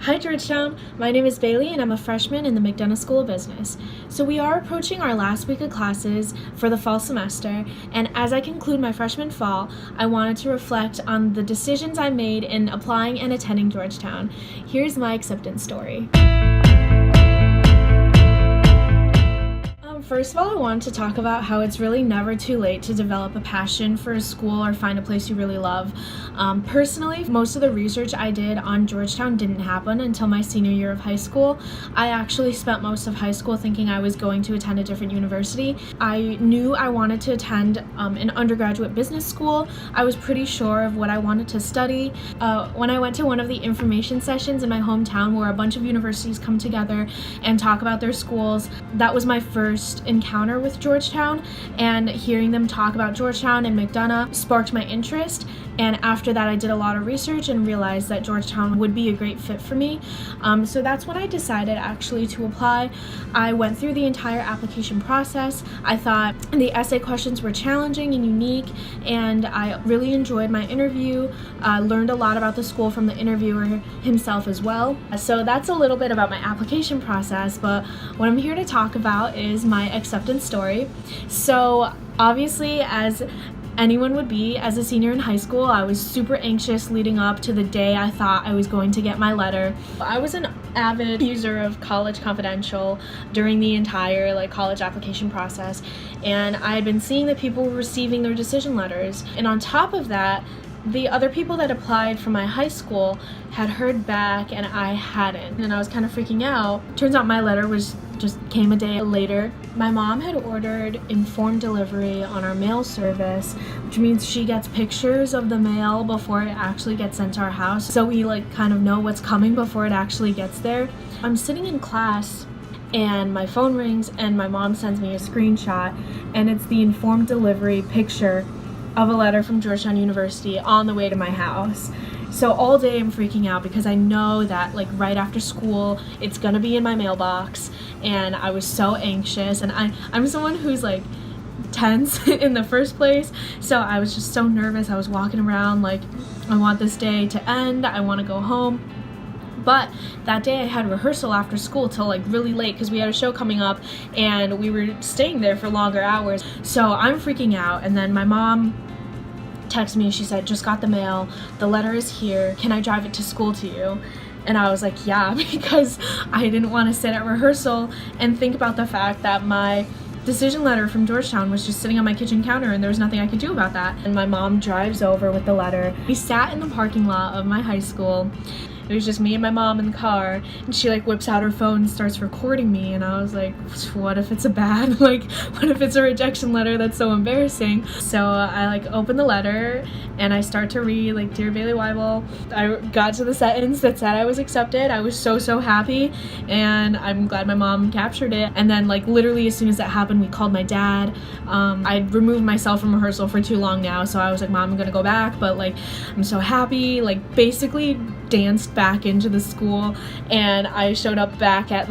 Hi Georgetown, my name is Bayley and I'm a freshman in the McDonough School of Business. So we are approaching our last week of classes for the fall semester, and as I conclude my freshman fall, I wanted to reflect on the decisions I made in applying and attending Georgetown. Here's my acceptance story. First of all, I wanted to talk about how it's really never too late to develop a passion for a school or find a place you really love. Personally, most of the research I did on Georgetown didn't happen until my senior year of high school. I actually spent most of high school thinking I was going to attend a different university. I knew I wanted to attend an undergraduate business school. I was pretty sure of what I wanted to study. When I went to one of the information sessions in my hometown where a bunch of universities come together and talk about their schools, that was my first encounter with Georgetown, and hearing them talk about Georgetown and McDonough sparked my interest. And after that, I did a lot of research and realized that Georgetown would be a great fit for me. So that's when I decided actually to apply. I went through the entire application process. I thought the essay questions were challenging and unique, and I really enjoyed my interview. Learned a lot about the school from the interviewer himself as well. So that's a little bit about my application process, but what I'm here to talk about is my acceptance story. So obviously, as anyone would be, as a senior in high school, I was super anxious leading up to the day I thought I was going to get my letter. I was an avid user of College Confidential during the entire college application process, and I had been seeing that people were receiving their decision letters. And on top of that, the other people that applied from my high school had heard back and I hadn't, and I was kind of freaking out. Turns out my letter just came a day later. My mom had ordered informed delivery on our mail service, which means she gets pictures of the mail before it actually gets sent to our house, so we kind of know what's coming before it actually gets there. I'm sitting in class and my phone rings and my mom sends me a screenshot, and it's the informed delivery picture of a letter from Georgetown University on the way to my house. So all day I'm freaking out because I know that right after school it's gonna be in my mailbox, and I was so anxious, and I'm someone who's tense in the first place, so I was just so nervous. I was walking around I want this day to end, I want to go home. But that day I had rehearsal after school till really late because we had a show coming up and we were staying there for longer hours. So I'm freaking out, and then my mom texted me. She said, "Just got the mail, the letter is here, can I drive it to school to you?" And I was like, yeah, because I didn't want to sit at rehearsal and think about the fact that my decision letter from Georgetown was just sitting on my kitchen counter and there was nothing I could do about that. And my mom drives over with the letter. We sat in the parking lot of my high school. It was just me and my mom in the car, and she whips out her phone and starts recording me, and I was like, what if it's a bad, what if it's a rejection letter? That's so embarrassing. So I open the letter and I start to read Dear Bayley Weibel. I got to the sentence that said I was accepted. I was so happy, and I'm glad my mom captured it. And then literally as soon as that happened, we called my dad. I'd removed myself from rehearsal for too long now, so I was like, Mom, I'm gonna go back, but I'm so happy. Basically danced back into the school, and I showed up back at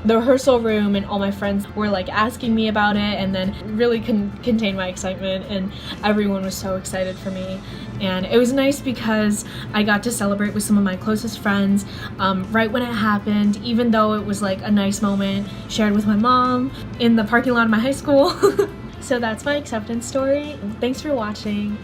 the rehearsal room, and all my friends were asking me about it, and then really contain my excitement, and everyone was so excited for me. And it was nice because I got to celebrate with some of my closest friends right when it happened, even though it was a nice moment shared with my mom in the parking lot of my high school. So that's my acceptance story. Thanks for watching.